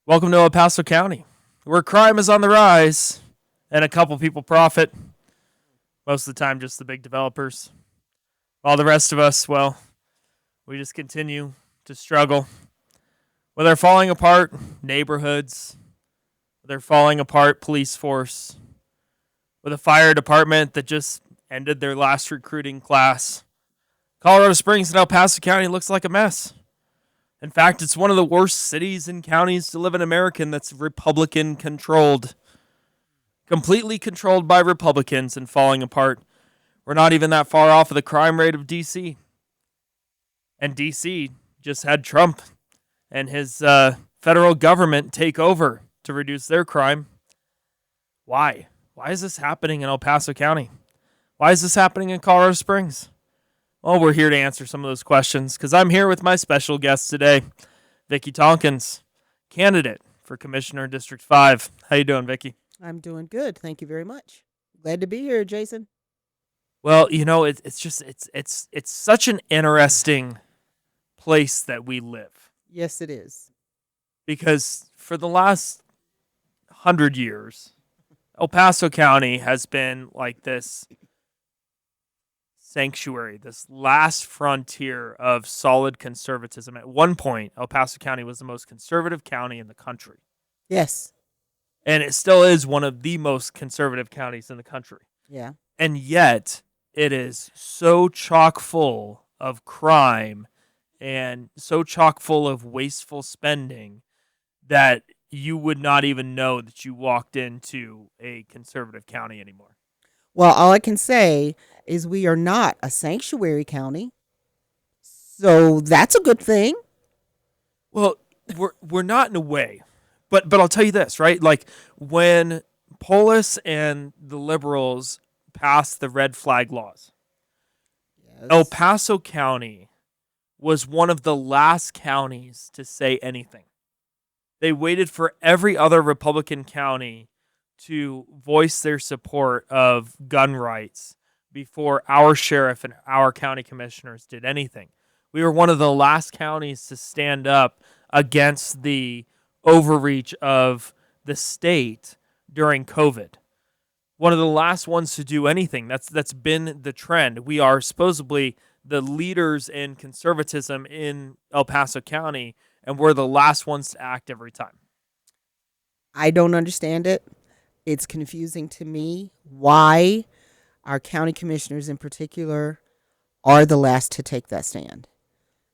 Welcome to Paso County, where crime is on the rise and a couple people profit. Most of the time, just the big developers. While the rest of us, well, we just continue to struggle with our falling apart neighborhoods, with our falling apart police force, with a fire department that just ended their last recruiting class. Colorado Springs and El Paso County looks like a mess. In fact, it's one of the worst cities and counties to live in America that's Republican controlled. Completely controlled by Republicans and falling apart. We're not even that far off of the crime rate of D.C. And D.C. just had Trump and his federal government take over to reduce their crime. Why? Why is this happening in El Paso County? Why is this happening in Colorado Springs? Well, we're here to answer some of those questions because I'm here with my special guest today, Vickie Tonkins, candidate for Commissioner District 5. How you doing, Vickie? I'm doing good. Thank you very much. Glad to be here, Jason. Well, it's such an interesting place that we live Yes, it is. because for the last 100 years, El Paso County has been like this sanctuary, this last frontier of solid conservatism. At one point, El Paso County was the most conservative county in the country. Yes. And it still is one of the most conservative counties in the country. Yeah. And yet, it is so chock full of crime and so chock full of wasteful spending that you would not even know that you walked into a conservative county anymore. Well, all I can say is we are not a sanctuary county. So that's a good thing. Well, we're not in a way, but I'll tell you this, right? Like when Polis and the liberals passed the red flag laws, El Yes. Paso County was one of the last counties to say anything. They waited for every other Republican county to voice their support of gun rights before our sheriff and our county commissioners did anything. We were one of the last counties to stand up against the overreach of the state during COVID. One of the last ones to do anything. That's been the trend. We are supposedly the leaders in conservatism in El Paso County, and we're the last ones to act every time. I don't understand it. It's confusing to me why our county commissioners in particular are the last to take that stand.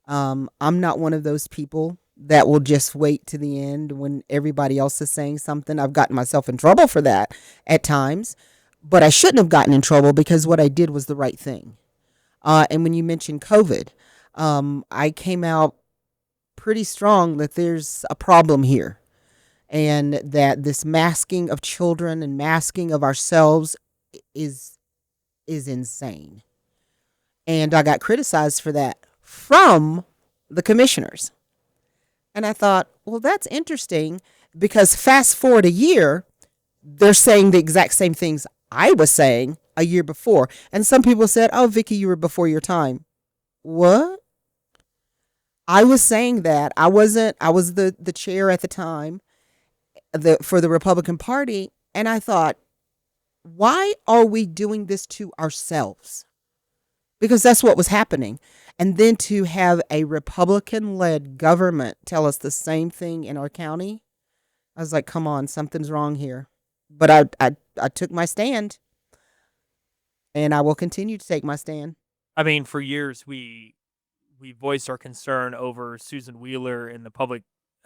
I'm not one of those people that will just wait to the end when everybody else is saying something. I've gotten myself in trouble for that at times, but I shouldn't have gotten in trouble because what I did was the right thing. And when you mentioned COVID, I came out pretty strong that there's a problem here and that this masking of children and masking of ourselves is insane. And I got criticized for that from the commissioners. And I thought, well, that's interesting because fast forward a year, they're saying the exact same things I was saying a year before. And some people said, oh, Vickie, you were before your time. What? I was saying that. I was the chair at the time for the Republican Party. And I thought, why are we doing this to ourselves? Because that's what was happening. And then to have a Republican-led government tell us the same thing in our county, I was like, come on, something's wrong here. But I took my stand, and I will continue to take my stand. I mean, for years we voiced our concern over Susan Wheeler in the public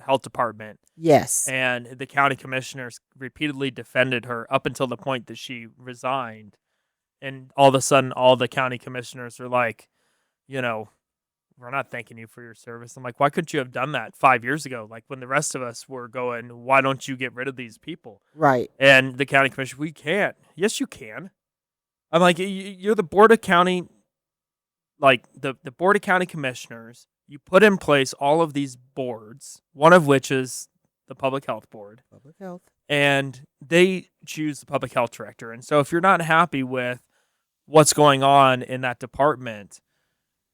health department, Yes. and the county commissioners repeatedly defended her up until the point that she resigned. And all of a sudden, all the county commissioners are like, we're not thanking you for your service. I'm like, why couldn't you have done that 5 years ago? Like when the rest of us were going, why don't you get rid of these people? Right. And the county commissioner, we can't. Yes, you can. I'm like, you're the board of county, like the board of county commissioners. You put in place all of these boards, one of which is the public health board, Public health. and they choose the public health director. And so if you're not happy with what's going on in that department,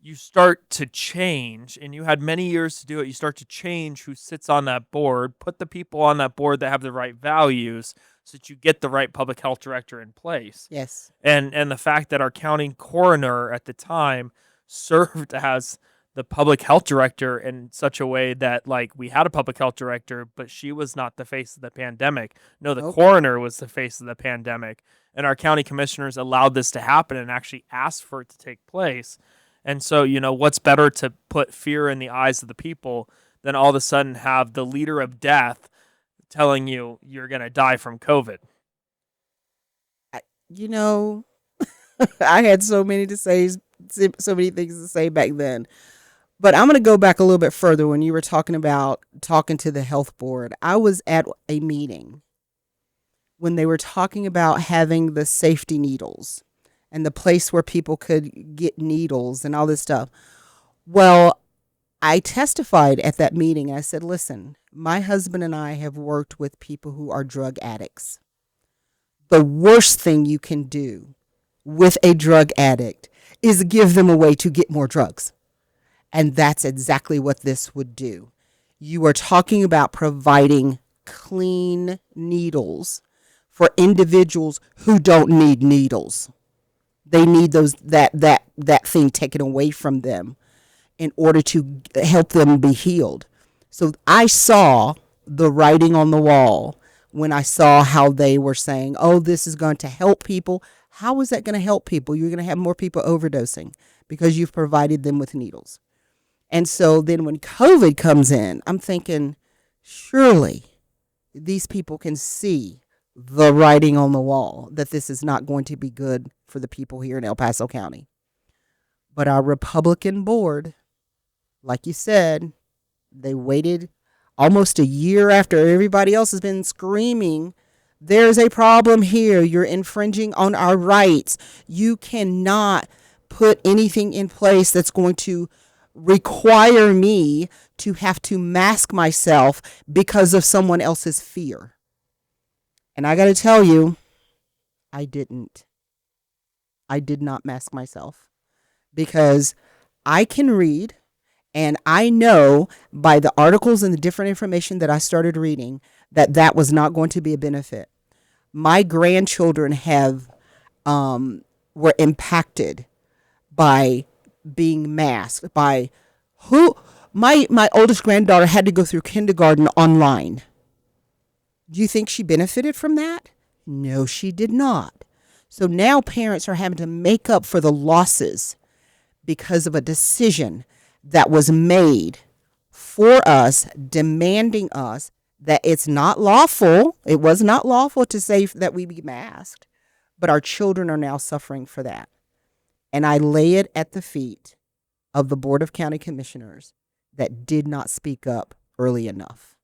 you start to change, and you had many years to do it. You start to change who sits on that board, put the people on that board that have the right values so that you get the right public health director in place. Yes. And the fact that our county coroner at the time served as the public health director in such a way that, like, we had a public health director, but she was not the face of the pandemic. No, the Nope. coroner was the face of the pandemic. And our county commissioners allowed this to happen and actually asked for it to take place. And so, what's better to put fear in the eyes of the people than all of a sudden have the leader of death telling you you're going to die from COVID? You know, I had so many to say, so many things to say back then. But I'm going to go back a little bit further when you were talking about talking to the health board. I was at a meeting when they were talking about having the safety needles and the place where people could get needles and all this stuff. Well, I testified at that meeting. I said, listen, my husband and I have worked with people who are drug addicts. The worst thing you can do with a drug addict is give them a way to get more drugs. And that's exactly what this would do. You are talking about providing clean needles for individuals who don't need needles. They need that thing taken away from them in order to help them be healed. So I saw the writing on the wall when I saw how they were saying, oh, this is going to help people. How is that going to help people? You're going to have more people overdosing because you've provided them with needles. And so then when COVID comes in, I'm thinking, surely these people can see the writing on the wall that this is not going to be good for the people here in El Paso County. But our Republican board, like you said, they waited almost a year after everybody else has been screaming, there's a problem here. You're infringing on our rights. You cannot put anything in place that's going to require me to have to mask myself because of someone else's fear. And I got to tell you, I didn't. I did not mask myself because I can read, and I know by the articles and the different information that I started reading that that was not going to be a benefit. My grandchildren were impacted by being masked by my oldest granddaughter had to go through kindergarten online. Do you think she benefited from that? No, she did not. So now parents are having to make up for the losses because of a decision that was made for us, demanding us that it's not lawful. It was not lawful to say that we be masked, but our children are now suffering for that. And I lay it at the feet of the Board of County Commissioners that did not speak up early enough.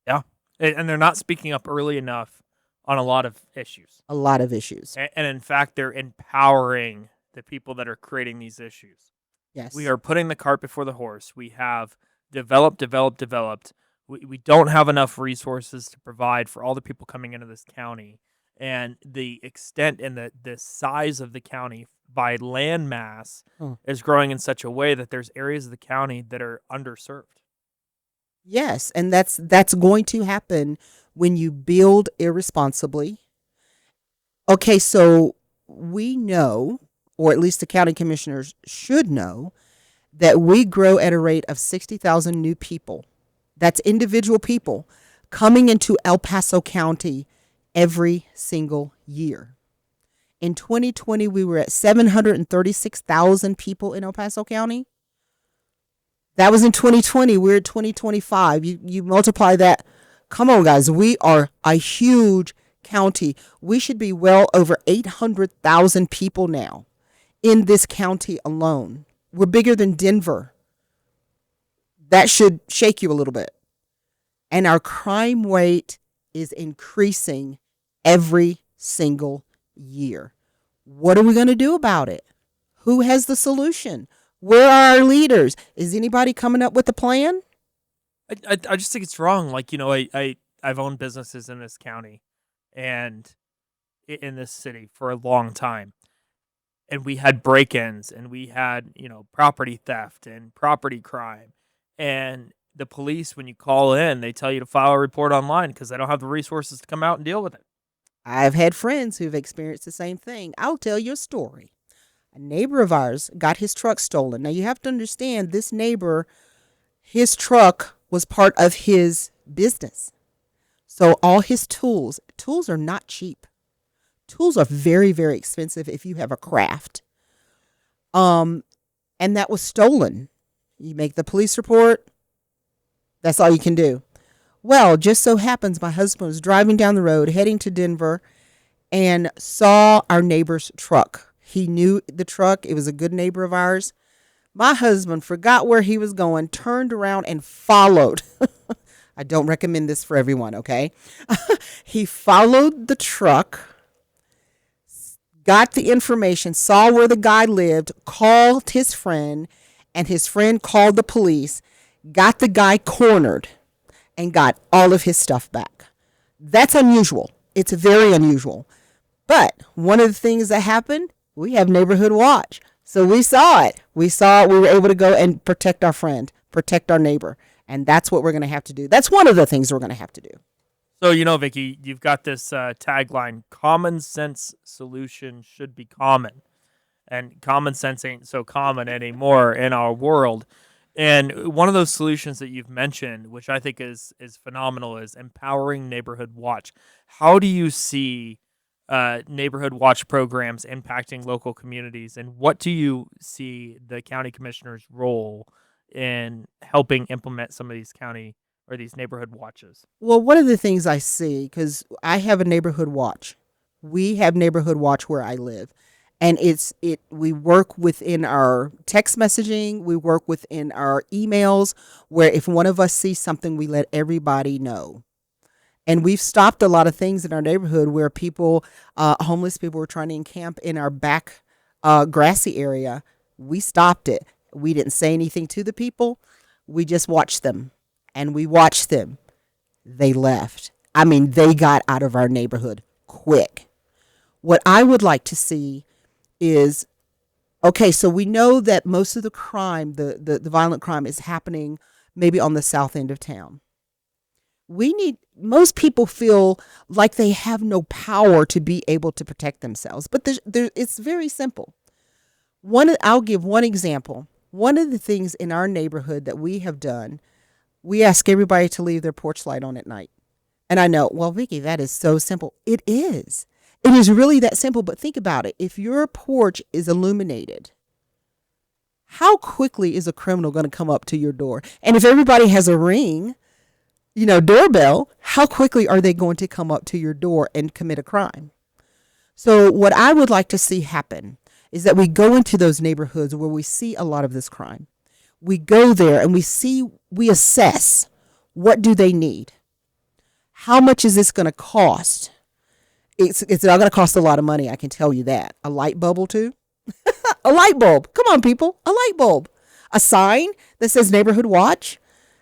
Yeah. And they're not speaking up early enough on a lot of issues. A lot of issues. And in fact, they're empowering the people that are creating these issues. Yes. We are putting the cart before the horse. We have developed. We don't have enough resources to provide for all the people coming into this county. And the extent and the size of the county by land mass is growing in such a way that there's areas of the county that are underserved. Yes, and that's going to happen when you build irresponsibly. Okay, so we know, or at least the county commissioners should know, that we grow at a rate of 60,000 new people. That's individual people coming into El Paso County every single year. In 2020, we were at 736,000 people in El Paso County. That was in 2020. We're at 2025. You multiply that. Come on, guys. We are a huge county. We should be well over 800,000 people now in this county alone. We're bigger than Denver. That should shake you a little bit. And our crime rate is increasing every single year. What are we going to do about it? Who has the solution? Where are our leaders? Is anybody coming up with a plan? I just think it's wrong. Like, I've owned businesses in this county and in this city for a long time. and we had break-ins, and we had, property theft and property crime. And the police, when you call in, they tell you to file a report online because they don't have the resources to come out and deal with it. I've had friends who've experienced the same thing. I'll tell you a story. A neighbor of ours got his truck stolen. Now, you have to understand, this neighbor, his truck was part of his business. So all his tools are not cheap. Tools are very, very expensive if you have a craft. And that was stolen. You make the police report. That's all you can do. Well, just so happens my husband was driving down the road heading to Denver and saw our neighbor's truck. He knew the truck. It was a good neighbor of ours. My husband forgot where he was going, turned around and followed. I don't recommend this for everyone, okay? He followed the truck, got the information, saw where the guy lived, called his friend, and his friend called the police, got the guy cornered, and got all of his stuff back. That's unusual. It's very unusual. But one of the things that happened, we have neighborhood watch. So we saw it. We were able to go and protect our friend, protect our neighbor. And that's what we're going to have to do. That's one of the things we're going to have to do. So, Vickie, you've got this tagline, common sense solution should be common. And common sense ain't so common anymore in our world. And one of those solutions that you've mentioned, which I think is phenomenal, is empowering neighborhood watch. How do you see neighborhood watch programs impacting local communities, and what do you see the county commissioner's role in helping implement some of these county or these neighborhood watches? Well, one of the things I see, because I have a neighborhood watch. We have neighborhood watch where I live. And we work within our text messaging, we work within our emails, where if one of us sees something, we let everybody know. And we've stopped a lot of things in our neighborhood where people, homeless people, were trying to encamp in our back grassy area. We stopped it. We didn't say anything to the people. We just watched them. And we watched them. They left. I mean, they got out of our neighborhood quick. What I would like to see is, okay, so we know that most of the crime, the violent crime, is happening maybe on the south end of town. Most people feel like they have no power to be able to protect themselves, but it's very simple. I'll give one example. One of the things in our neighborhood that we have done, we ask everybody to leave their porch light on at night. And I know, well, Vickie, that is so simple. It is. It is really that simple, but think about it. If your porch is illuminated, how quickly is a criminal going to come up to your door? And if everybody has a ring, doorbell, how quickly are they going to come up to your door and commit a crime? So what I would like to see happen is that we go into those neighborhoods where we see a lot of this crime. We go there and we assess, what do they need? How much is this going to cost? It's not going to cost a lot of money, I can tell you that. A light bulb too? A light bulb. Come on, people. A light bulb. A sign that says neighborhood watch.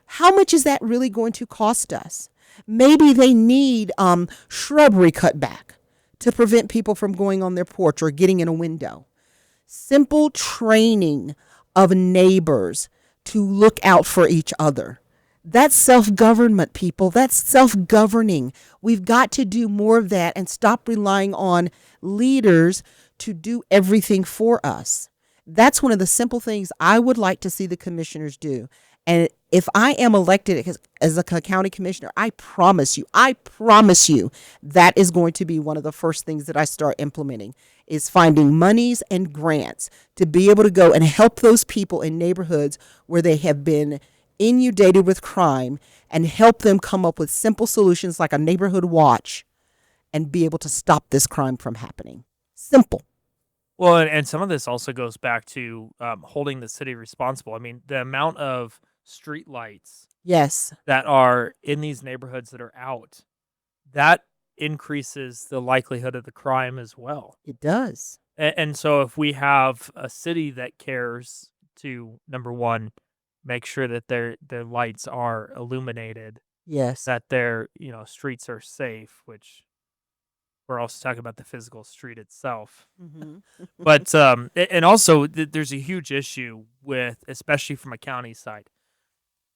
How much is that really going to cost us? Maybe they need shrubbery cut back to prevent people from going on their porch or getting in a window. Simple training of neighbors to look out for each other. That's self-government, people. That's self-governing. We've got to do more of that and stop relying on leaders to do everything for us. That's one of the simple things I would like to see the commissioners do. And if I am elected as a county commissioner, I promise you, that is going to be one of the first things that I start implementing, is finding monies and grants to be able to go and help those people in neighborhoods where they have been inundated with crime, and help them come up with simple solutions like a neighborhood watch and be able to stop this crime from happening. Simple. Well, and some of this also goes back to holding the city responsible. I mean, the amount of street lights Yes. that are in these neighborhoods that are out, that increases the likelihood of the crime as well. It does. And so if we have a city that cares to, number one, make sure that their lights are illuminated, Yes. that their streets are safe, which We're also talking about the physical street itself. Mm-hmm. But and also there's a huge issue with, especially from a county side.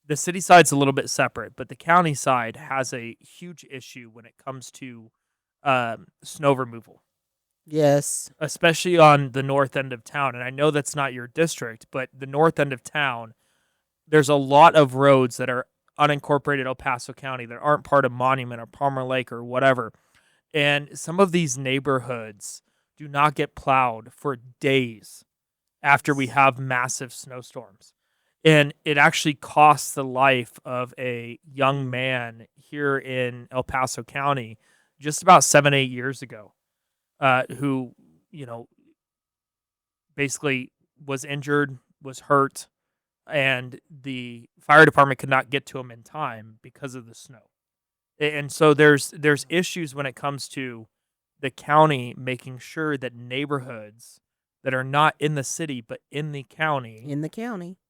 The city side's a little bit separate, but the county side has a huge issue when it comes to snow removal, Yes. especially on the north end of town. And I know that's not your district, but the north end of town, there's a lot of roads that are unincorporated El Paso County that aren't part of Monument or Palmer Lake or whatever. And some of these neighborhoods do not get plowed for days after we have massive snowstorms. And it actually costs the life of a young man here in El Paso County just about 7-8 years ago, who, basically was injured, was hurt, and the fire department could not get to him in time because of the snow. And so there's issues when it comes to the county making sure that neighborhoods that are not in the city but in the county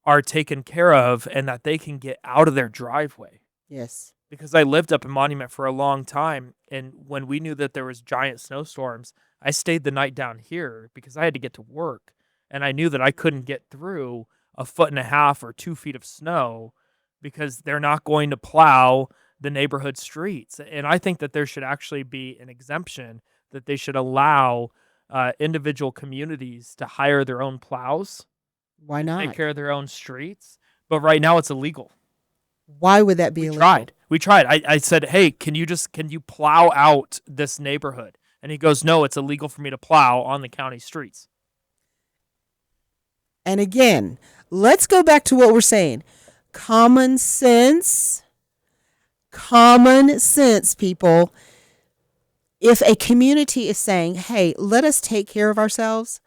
are taken care of and that they can get out of their driveway. Yes. Because I lived up in Monument for a long time, and when we knew that there was giant snowstorms, I stayed the night down here because I had to get to work, and I knew that I couldn't get through 1.5 feet or 2 feet of snow because they're not going to plow the neighborhood streets. And I think that there should actually be an exemption that they should allow individual communities to hire their own plows, Why not? take care of their own streets. But right now it's illegal. Why would that be illegal? We tried. I said, hey, can you plow out this neighborhood? And he goes, no, it's illegal for me to plow on the county streets. And again, let's go back to what we're saying. Common sense, people. If a community is saying, hey, let us take care of ourselves,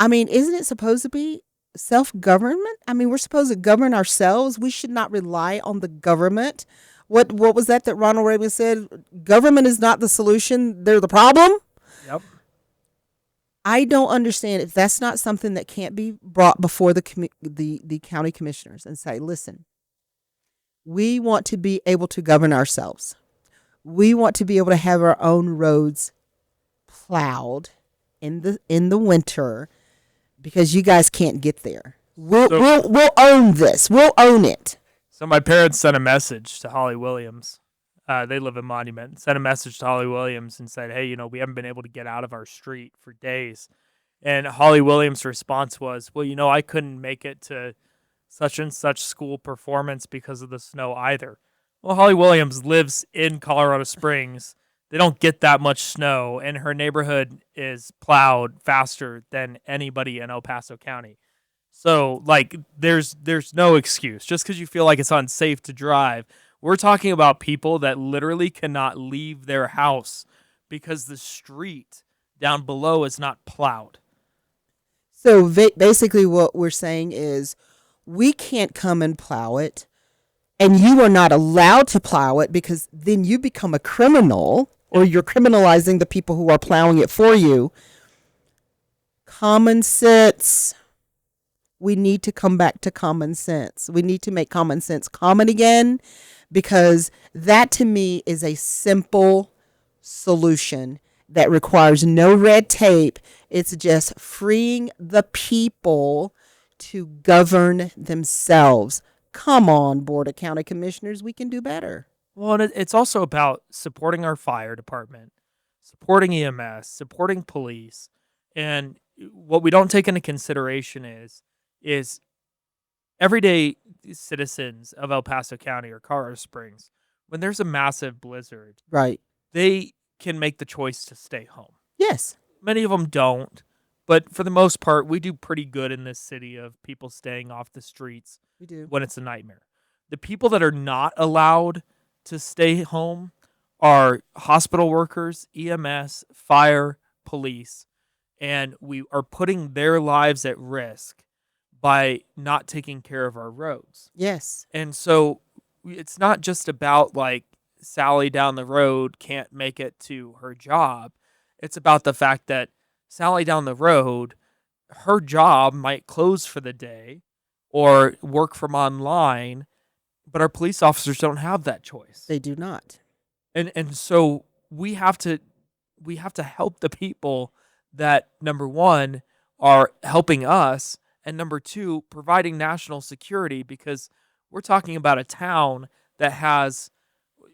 I mean, isn't it supposed to be self-government? I mean, we're supposed to govern ourselves. We should not rely on the government. What was that Ronald Reagan said? Government is not the solution. They're the problem. Yep. I don't understand if that's not something that can't be brought before the county commissioners and say, listen, we want to be able to govern ourselves. We want to be able to have our own roads plowed in the winter because you guys can't get there. We'll own this. We'll own it. So my parents sent a message to Holly Williams. They live in Monument. Sent a message to Holly Williams and said, hey, we haven't been able to get out of our street for days. And Holly Williams' response was, well, I couldn't make it to such and such school performance because of the snow either. Well, Holly Williams lives in Colorado Springs. They don't get that much snow, and her neighborhood is plowed faster than anybody in El Paso County. So, there's no excuse. Just because you feel like it's unsafe to drive, we're talking about people that literally cannot leave their house because the street down below is not plowed. So basically what we're saying is we can't come and plow it, and you are not allowed to plow it because then you become a criminal, or you're criminalizing the people who are plowing it for you. Common sense. We need to come back to common sense. We need to make common sense common again, because that to me is a simple solution that requires no red tape. It's just freeing the people to govern themselves. Come on, Board of County Commissioners, we can do better. Well, and it's also about supporting our fire department, supporting EMS, supporting police. And what we don't take into consideration is everyday citizens of El Paso County or Colorado Springs, when there's a massive blizzard, right, they can make the choice to stay home. Yes. Many of them don't, but for the most part, we do pretty good in this city of people staying off the streets We do. when it's a nightmare. The people that are not allowed to stay home are hospital workers, EMS, fire, police, and we are putting their lives at risk by not taking care of our roads. Yes. And so it's not just about Sally down the road can't make it to her job. It's about the fact that Sally down the road, her job might close for the day or work from online, but our police officers don't have that choice. They do not. And so we have to we have to help the people that, number one, are helping us, and number two, providing national security, because we're talking about a town that has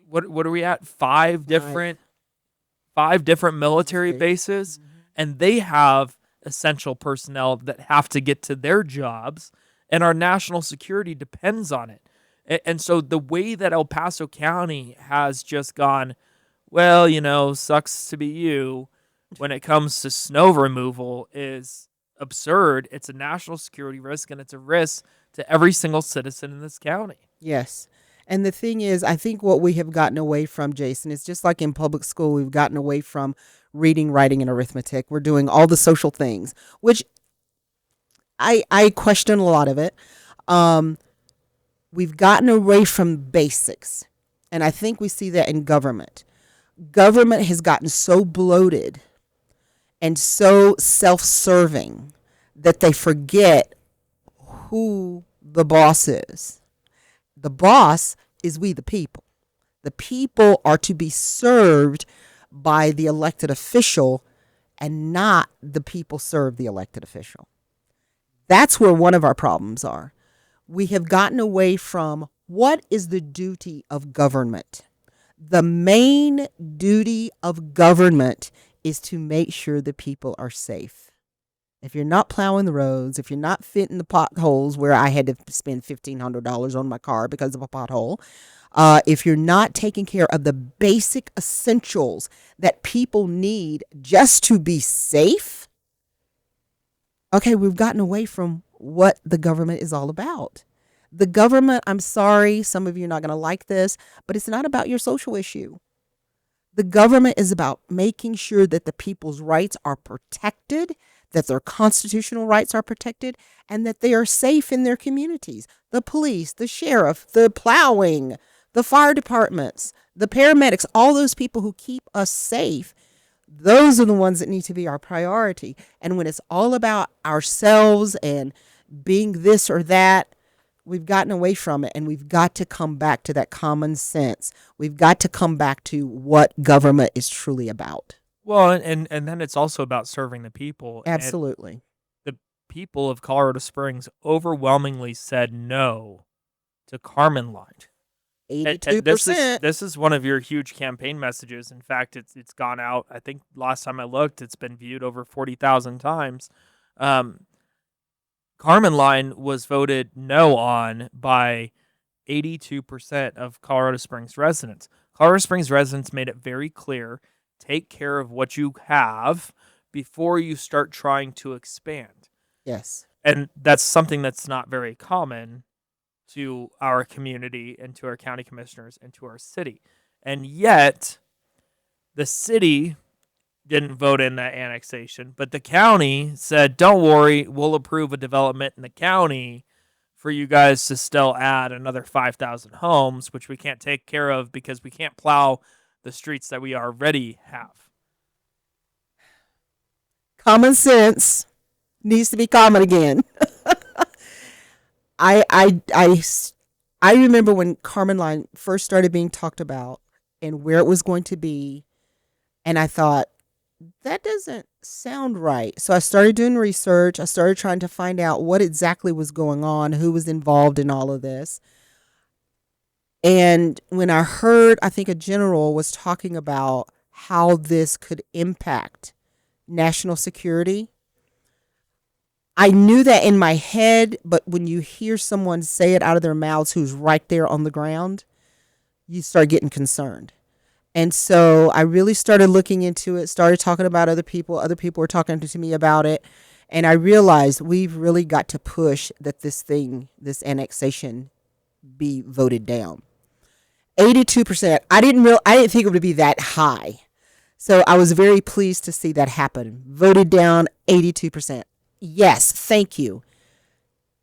what are we at? Five different military bases, and they have essential personnel that have to get to their jobs, and our national security depends on it. And so the way that El Paso County has just gone, well, sucks to be you when it comes to snow removal is absurd. It's a national security risk, and it's a risk to every single citizen in this county. Yes. And the thing is, I think what we have gotten away from, Jason, is just like in public school, we've gotten away from reading, writing, and arithmetic. We're doing all the social things, which I question a lot of it. We've gotten away from basics. And I think we see that in government. Government has gotten so bloated and so self-serving that they forget who the boss is. The boss is we, the people. The people are to be served by the elected official, and not the people serve the elected official. That's where one of our problems are. We have gotten away from what is the duty of government. The main duty of government is to make sure the people are safe. If you're not plowing the roads, if you're not fitting the potholes where I had to spend $1,500 on my car because of a pothole, if you're not taking care of the basic essentials that people need just to be safe, okay, we've gotten away from what the government is all about. The government, I'm sorry, some of you are not going to like this, but it's not about your social issue. The government is about making sure that the people's rights are protected, that their constitutional rights are protected, and that they are safe in their communities. The police, the sheriff, the plowing, the fire departments, the paramedics, all those people who keep us safe, those are the ones that need to be our priority. And when it's all about ourselves and being this or that, we've gotten away from it, and we've got to come back to that common sense. We've got to come back to what government is truly about. Well, and then it's also about serving the people. Absolutely. And the people of Colorado Springs overwhelmingly said no to Carmen Line. 82%. This is one of your huge campaign messages. In fact, it's gone out. I think last time I looked, it's been viewed over 40,000 times. Carmen Line was voted no on by 82% of Colorado Springs residents. Colorado Springs residents made it very clear, take care of what you have before you start trying to expand. Yes. And that's something that's not very common to our community and to our county commissioners and to our city. And yet, the city didn't vote in that annexation, but the county said, don't worry, we'll approve a development in the county for you guys to still add another 5,000 homes, which we can't take care of because we can't plow the streets that we already have. Common sense needs to be common again. I remember when Carmen Line first started being talked about and where it was going to be, and I thought, that doesn't sound right. So I started doing research. I started trying to find out what exactly was going on, who was involved in all of this. And when I heard, I think a general was talking about how this could impact national security, I knew that in my head, but when you hear someone say it out of their mouths who's right there on the ground, you start getting concerned. And so I really started looking into it, started talking about other people. Other people were talking to me about it. And I realized we've really got to push that this annexation be voted down. 82%. I didn't think it would be that high. So I was very pleased to see that happen. Voted down 82%. Yes, thank you.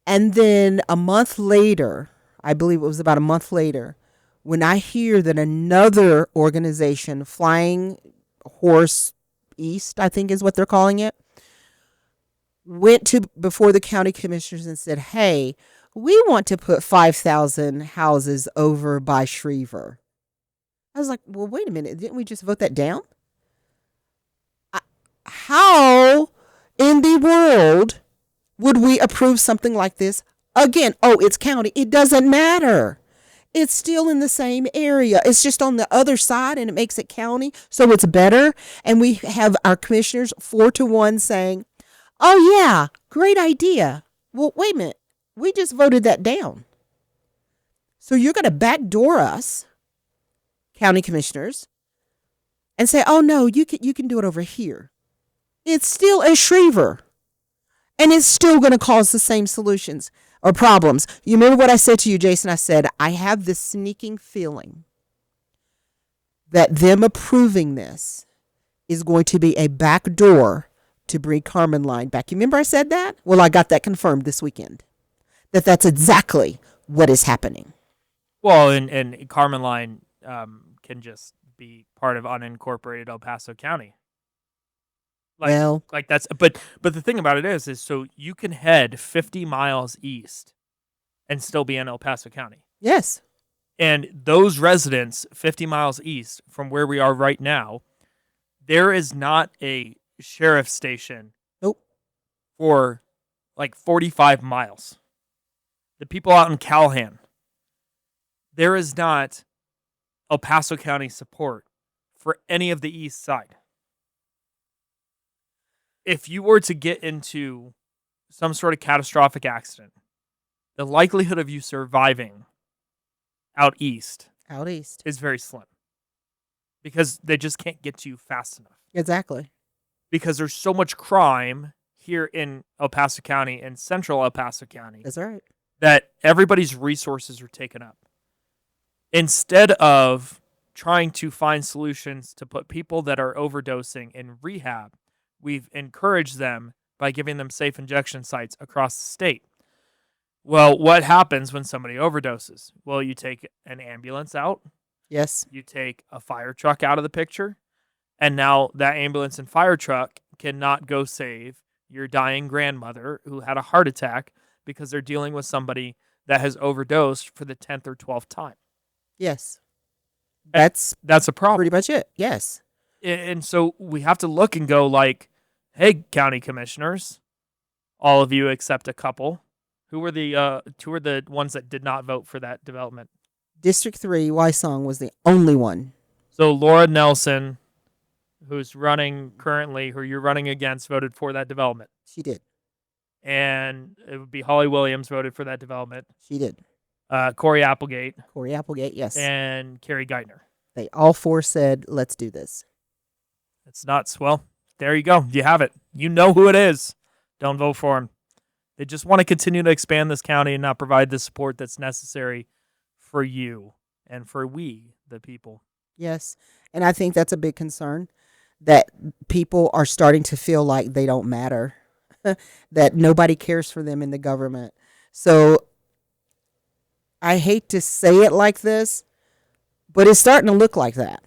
And then a month later, I believe it was about a month later, when I hear that another organization, Flying Horse East, I think is what they're calling it, went to before the county commissioners and said, hey, we want to put 5,000 houses over by Schriever. I was like, well, wait a minute. Didn't we just vote that down? How in the world would we approve something like this? Again, oh, it's county. It doesn't matter. It's still in the same area. It's just on the other side and it makes it county. So it's better. And we have our commissioners 4-1 saying, oh, yeah, great idea. Well, wait a minute. We just voted that down. So you're going to backdoor us, county commissioners, and say, oh, no, you can do it over here. It's still a Schriever. And it's still going to cause the same solutions or problems. You remember what I said to you, Jason? I said, I have this sneaking feeling that them approving this is going to be a backdoor to bring Carmen Line back. You remember I said that? Well, I got that confirmed this weekend. That's exactly what is happening. Well, and Carmen Line can just be part of unincorporated El Paso County. Like that's, but the thing about it is so you can head 50 miles east and still be in El Paso County. Yes. And those residents 50 miles east from where we are right now, there is not a sheriff's station. Nope. For like 45 miles. The people out in Calhoun, there is not El Paso County support for any of the east side. If you were to get into some sort of catastrophic accident, the likelihood of you surviving out east is very slim. Because they just can't get to you fast enough. Exactly. Because there's so much crime here in El Paso County and central El Paso County. That's right. That everybody's resources are taken up. Instead of trying to find solutions to put people that are overdosing in rehab, we've encouraged them by giving them safe injection sites across the state. Well, what happens when somebody overdoses? Well, you take an ambulance out. Yes. You take a fire truck out of the picture. And now that ambulance and fire truck cannot go save your dying grandmother who had a heart attack because they're dealing with somebody that has overdosed for the 10th or 12th time. Yes. That's a problem. Pretty much it. Yes. And so we have to look and go like, hey, county commissioners, all of you except a couple, who were the ones that did not vote for that development? District 3, Wysong was the only one. So Laura Nelson, who's running currently, who you're running against, voted for that development. She did. And it would be Holly Williams voted for that development. She did. Corey Applegate. Yes. And Carrie Geithner. They all four said, let's do this. It's nuts. Well, there you go. You have it. You know who it is. Don't vote for him. They just want to continue to expand this county and not provide the support that's necessary for you and for we, the people. Yes. And I think that's a big concern, that people are starting to feel like they don't matter, that nobody cares for them in the government. So I hate to say it like this, but it's starting to look like that.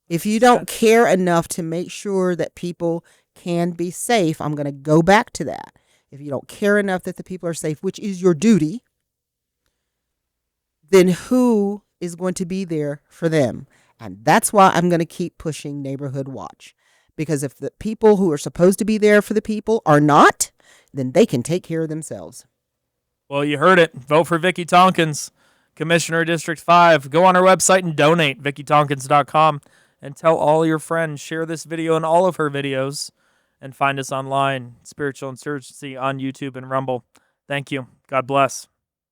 If you don't care enough to make sure that people can be safe, I'm going to go back to that. If you don't care enough that the people are safe, which is your duty, then who is going to be there for them? And that's why I'm going to keep pushing Neighborhood Watch. Because if the people who are supposed to be there for the people are not, then they can take care of themselves. Well, you heard it. Vote for Vickie Tonkins, Commissioner District 5. Go on our website and donate, VickieTonkins.com. And tell all your friends. Share this video and all of her videos. And find us online, Spiritual Insurgency on YouTube and Rumble. Thank you. God bless.